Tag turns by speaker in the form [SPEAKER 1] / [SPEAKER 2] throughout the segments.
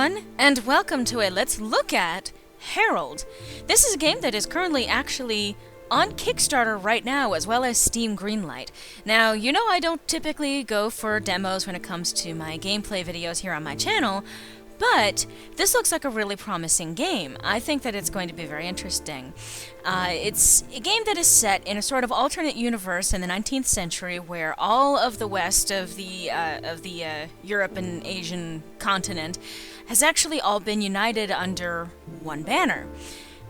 [SPEAKER 1] everyone, and welcome to a Let's Look at Herald. This is a game that is currently actually on Kickstarter right now, as well as Steam Greenlight. Now, you know I don't typically go for demos when it comes to my gameplay videos here on my channel, but this looks like a really promising game. I think that it's going to be very interesting. It's a game that is set in a sort of alternate universe in the 19th century where all of the west of the Europe and Asian continent has actually all been united under one banner.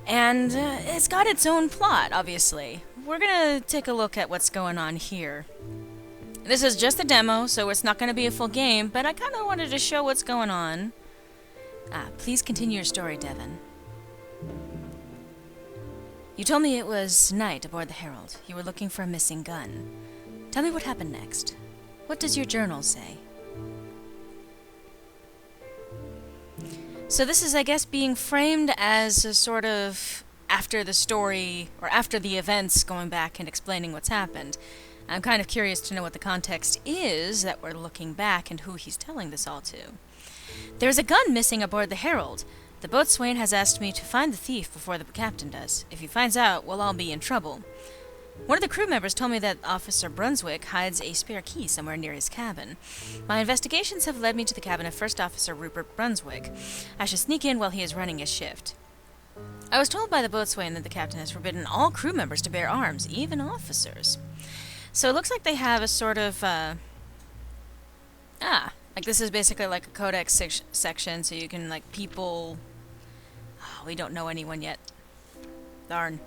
[SPEAKER 1] And it's got its own plot, obviously. We're going to take a look at what's going on here. This is just a demo, so it's not going to be a full game, but I kind of wanted to show what's going on. Please continue your story, Devon. You told me it was night aboard the Herald. You were looking for a missing gun. Tell me what happened next. What does your journal say? So this is, I guess, being framed as a sort of after the story, or after the events, going back and explaining what's happened. I'm kind of curious to know what the context is that we're looking back and who he's telling this all to. There's a gun missing aboard the Herald. The boatswain has asked me to find the thief before the captain does. If he finds out, we'll all be in trouble. One of the crew members told me that Officer Brunswick hides a spare key somewhere near his cabin. My investigations have led me to the cabin of First Officer Rupert Brunswick. I should sneak in while he is running his shift. I was told by the boatswain that the captain has forbidden all crew members to bear arms, even officers. So it looks like they have a sort of, like this is basically like a codex section, so you can, like, people... Oh, we don't know anyone yet. Darn.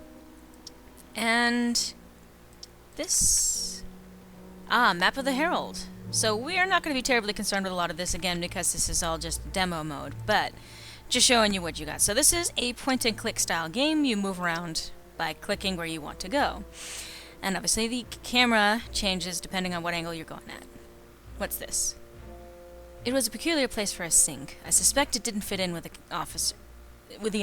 [SPEAKER 1] And... this... map of the Herald. So we are not going to be terribly concerned with a lot of this again, because this is all just demo mode, but just showing you what you got. So this is a point-and-click style game. You move around by clicking where you want to go. And obviously the camera changes depending on what angle you're going at. What's this? It was a peculiar place for a sink. I suspect it didn't fit in with the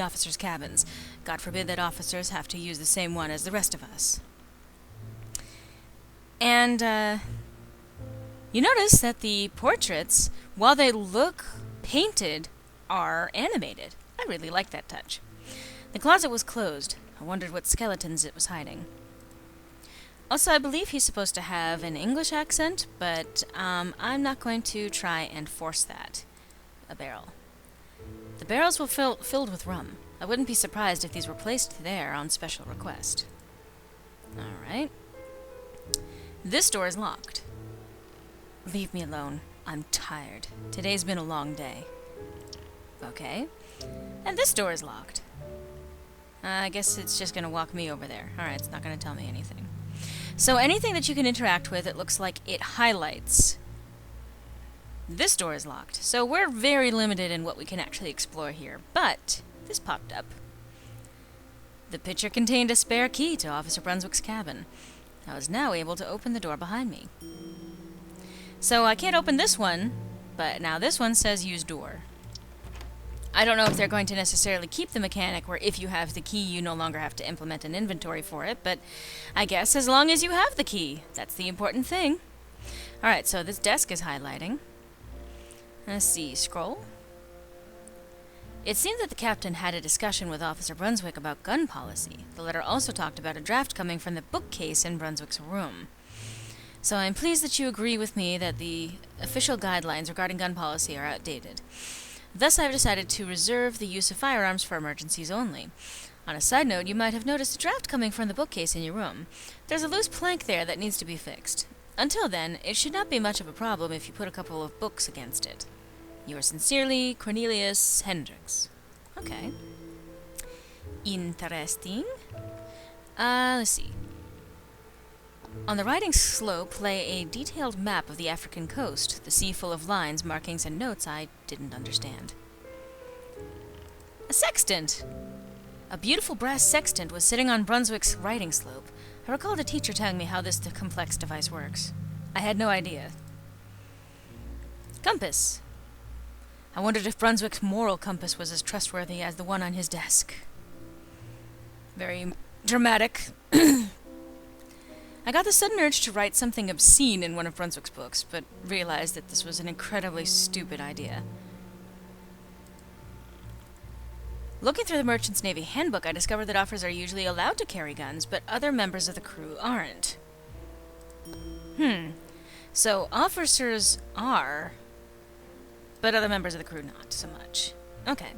[SPEAKER 1] officers' cabins. God forbid that officers have to use the same one as the rest of us. And, you notice that the portraits, while they look painted, are animated. I really like that touch. The closet was closed. I wondered what skeletons it was hiding. Also, I believe he's supposed to have an English accent, but I'm not going to try and force that. A barrel. The barrels were filled with rum. I wouldn't be surprised if these were placed there on special request. Alright. This door is locked. Leave me alone. I'm tired. Today's been a long day. Okay. And this door is locked. I guess it's just going to walk me over there. Alright, it's not going to tell me anything. So anything that you can interact with, it looks like it highlights. This door is locked, so we're very limited in what we can actually explore here. But this popped up. The picture contained a spare key to Officer Brunswick's cabin. I was now able to open the door behind me. So I can't open this one, but now this one says use door. I don't know if they're going to necessarily keep the mechanic where if you have the key you no longer have to implement an inventory for it, but I guess as long as you have the key, that's the important thing. Alright, so this desk is highlighting. Let's see, scroll. It seemed that the captain had a discussion with Officer Brunswick about gun policy. The letter also talked about a draft coming from the bookcase in Brunswick's room. So I'm pleased that you agree with me that the official guidelines regarding gun policy are outdated. Thus, I've decided to reserve the use of firearms for emergencies only. On a side note, you might have noticed a draft coming from the bookcase in your room. There's a loose plank there that needs to be fixed. Until then, it should not be much of a problem if you put a couple of books against it. Yours sincerely, Cornelius Hendricks. Okay. Interesting. Let's see. On the riding slope lay a detailed map of the African coast, the sea full of lines, markings, and notes I didn't understand. A sextant! A beautiful brass sextant was sitting on Brunswick's riding slope. I recall the teacher telling me how this complex device works. I had no idea. Compass. I wondered if Brunswick's moral compass was as trustworthy as the one on his desk. Very dramatic. I got the sudden urge to write something obscene in one of Brunswick's books, but realized that this was an incredibly stupid idea. Looking through the Merchant's Navy handbook, I discovered that officers are usually allowed to carry guns, but other members of the crew aren't. So officers are, but other members of the crew not so much. Okay.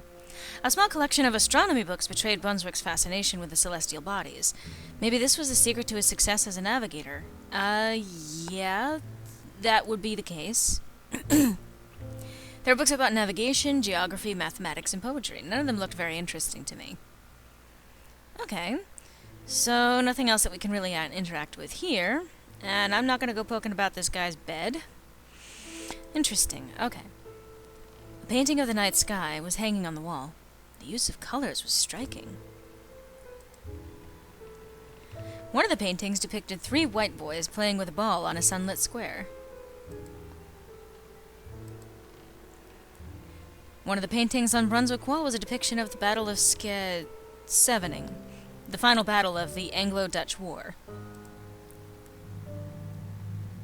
[SPEAKER 1] A small collection of astronomy books betrayed Brunswick's fascination with the celestial bodies. Maybe this was the secret to his success as a navigator. Yeah, that would be the case. There are books about navigation, geography, mathematics, and poetry. None of them looked very interesting to me. Okay, so nothing else that we can really interact with here. And I'm not going to go poking about this guy's bed. Interesting, okay. A painting of the night sky was hanging on the wall. The use of colors was striking. One of the paintings depicted 3 white boys playing with a ball on a sunlit square. One of the paintings on Brunswick Wall was a depiction of the Battle of Scheveningen, the final battle of the Anglo-Dutch War.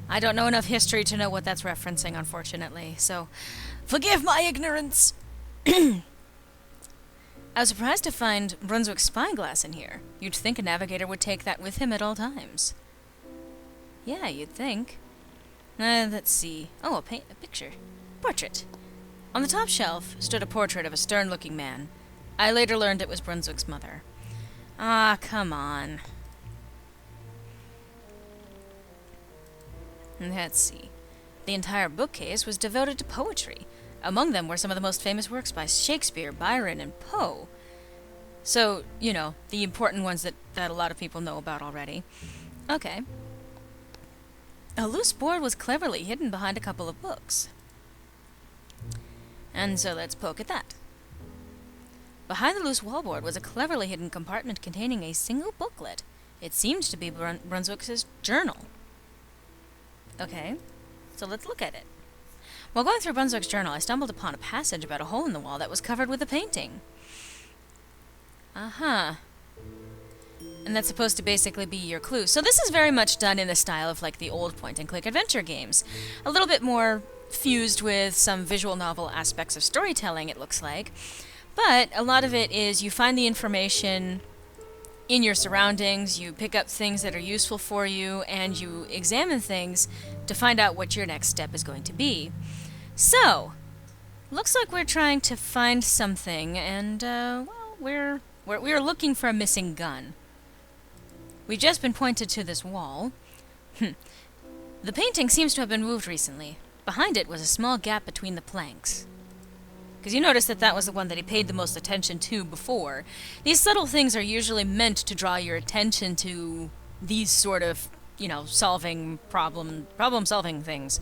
[SPEAKER 1] I don't know enough history to know what that's referencing, unfortunately, so forgive my ignorance! I was surprised to find Brunswick's spyglass in here. You'd think a navigator would take that with him at all times. Yeah, you'd think. Let's see. Oh, a picture. Portrait. On the top shelf stood a portrait of a stern-looking man. I later learned it was Brunswick's mother. Ah, come on. Let's see. The entire bookcase was devoted to poetry. Among them were some of the most famous works by Shakespeare, Byron, and Poe. So, you know, the important ones that a lot of people know about already. Okay. A loose board was cleverly hidden behind a couple of books. And so let's poke at that. Behind the loose wallboard was a cleverly hidden compartment containing a single booklet. It seemed to be Brunswick's journal. Okay, so let's look at it. While going through Brunswick's journal, I stumbled upon a passage about a hole in the wall that was covered with a painting. Uh-huh. And that's supposed to basically be your clue. So this is very much done in the style of like the old point-and-click adventure games. A little bit more fused with some visual novel aspects of storytelling, it looks like. But a lot of it is you find the information in your surroundings, you pick up things that are useful for you, and you examine things to find out what your next step is going to be. So, looks like we're trying to find something, and, well, we're looking for a missing gun. We've just been pointed to this wall. The painting seems to have been moved recently. Behind it was a small gap between the planks. Because you notice that was the one that he paid the most attention to before. These subtle things are usually meant to draw your attention to these sort of, you know, problem-solving things.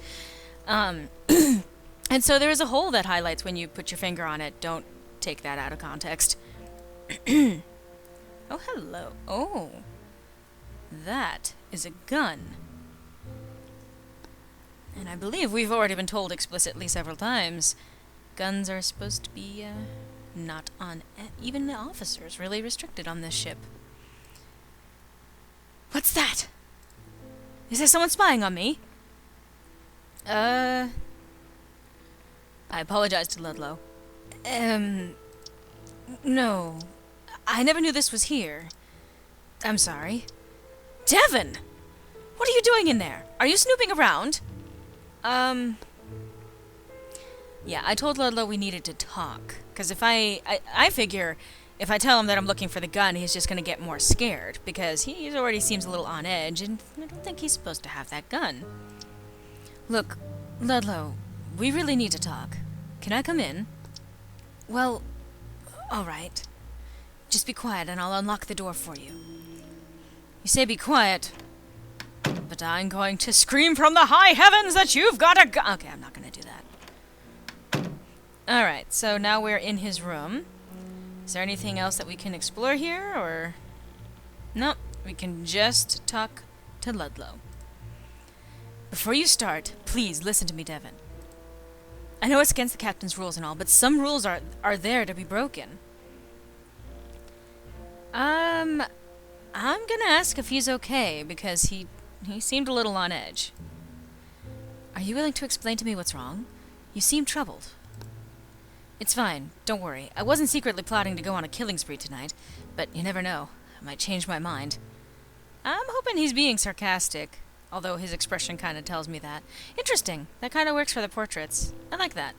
[SPEAKER 1] And so there is a hole that highlights when you put your finger on it. Don't take that out of context. Oh, hello. Oh. That is a gun. And I believe we've already been told explicitly several times, guns are supposed to be, not on even the officers, really restricted on this ship. What's that? Is there someone spying on me? I apologize to Ludlow. No. I never knew this was here. I'm sorry. Devon! What are you doing in there? Are you snooping around? Yeah, I told Ludlow we needed to talk. Because if I figure if I tell him that I'm looking for the gun, he's just going to get more scared. Because he already seems a little on edge, and I don't think he's supposed to have that gun. Look, Ludlow, we really need to talk. Can I come in? Well, alright. Just be quiet and I'll unlock the door for you. You say be quiet, but I'm going to scream from the high heavens that you've got a gun. Okay, I'm not going to do that. Alright, so now we're in his room. Is there anything else that we can explore here, or... Nope, we can just talk to Ludlow. Before you start, please listen to me, Devon. I know it's against the captain's rules and all, but some rules are there to be broken. I'm gonna ask if he's okay, because he seemed a little on edge. Are you willing to explain to me what's wrong? You seem troubled. It's fine. Don't worry. I wasn't secretly plotting to go on a killing spree tonight, but you never know. I might change my mind. I'm hoping he's being sarcastic, although his expression kind of tells me that. Interesting. That kind of works for the portraits. I like that.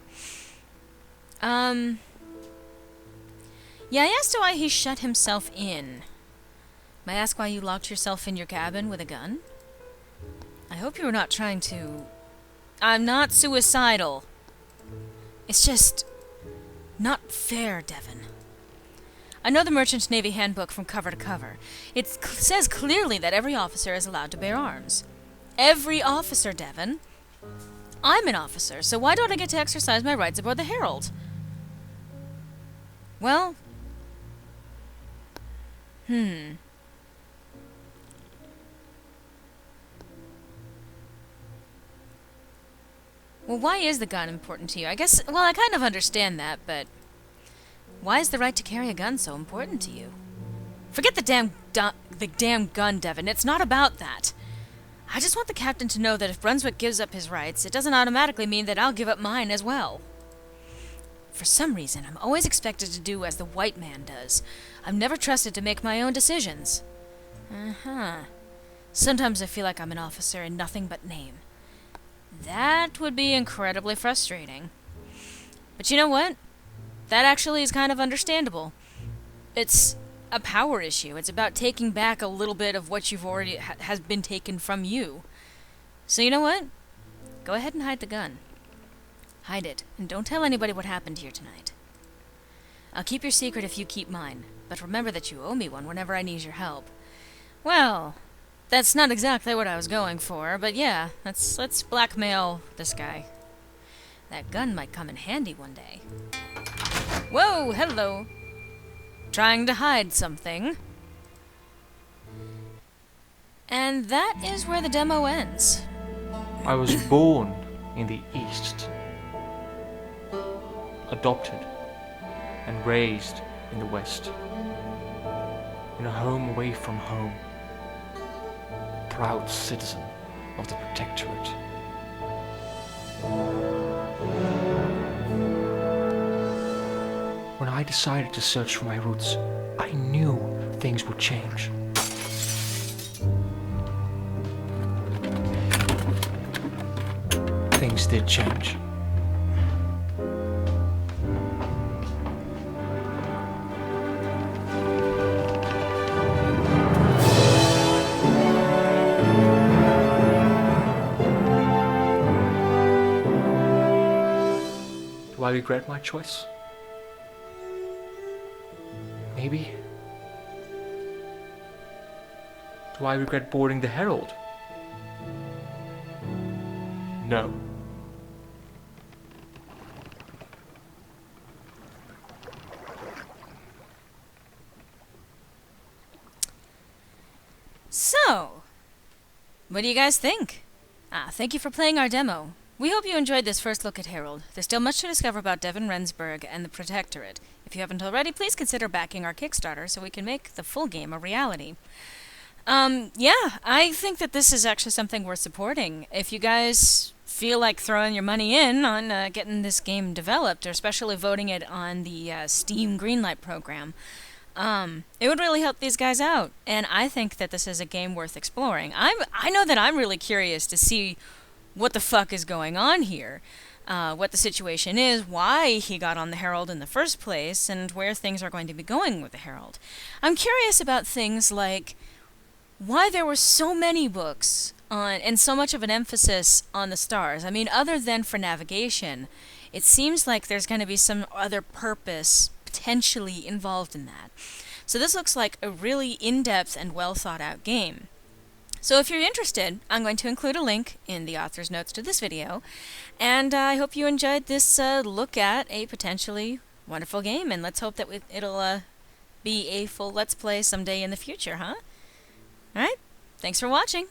[SPEAKER 1] Yeah, I asked why he shut himself in. May I ask why you locked yourself in your cabin with a gun? I hope you were not trying to... I'm not suicidal. It's just... not fair, Devon. I know the Merchant Navy Handbook from cover to cover. It says clearly that every officer is allowed to bear arms. Every officer, Devon. I'm an officer, so why don't I get to exercise my rights aboard the Herald? Well... Well, why is the gun important to you? I guess, well, I kind of understand that, but... why is the right to carry a gun so important to you? Forget the damn gun, Devon. It's not about that. I just want the captain to know that if Brunswick gives up his rights, it doesn't automatically mean that I'll give up mine as well. For some reason, I'm always expected to do as the white man does. I'm never trusted to make my own decisions. Sometimes I feel like I'm an officer in nothing but name. That would be incredibly frustrating. But you know what? That actually is kind of understandable. It's a power issue. It's about taking back a little bit of what you've already has been taken from you. So you know what? Go ahead and hide the gun. Hide it, and don't tell anybody what happened here tonight. I'll keep your secret if you keep mine, but remember that you owe me one whenever I need your help. Well, that's not exactly what I was going for, but yeah, let's blackmail this guy. That gun might come in handy one day. Whoa, hello. Trying to hide something. And that is where the demo ends.
[SPEAKER 2] I was born in the East, adopted and raised in the West, in a home away from home, proud citizen of the Protectorate. When I decided to search for my roots, I knew things would change. Things did change. Do I regret my choice? Maybe. Do I regret boarding the Herald? No.
[SPEAKER 1] So, what do you guys think? Thank you for playing our demo. We hope you enjoyed this first look at Herald. There's still much to discover about Devon Rensburg and the Protectorate. If you haven't already, please consider backing our Kickstarter so we can make the full game a reality. Yeah, I think that this is actually something worth supporting. If you guys feel like throwing your money in on getting this game developed, or especially voting it on the Steam Greenlight program, it would really help these guys out. And I think that this is a game worth exploring. I know that I'm really curious to see what the fuck is going on here, what the situation is, why he got on the Herald in the first place, and where things are going to be going with the Herald. I'm curious about things like why there were so many books on and so much of an emphasis on the stars. I mean, other than for navigation, it seems like there's going to be some other purpose potentially involved in that. So this looks like a really in-depth and well-thought-out game. So if you're interested, I'm going to include a link in the author's notes to this video, and I hope you enjoyed this look at a potentially wonderful game, and let's hope that it'll be a full Let's Play someday in the future, huh? Alright, thanks for watching!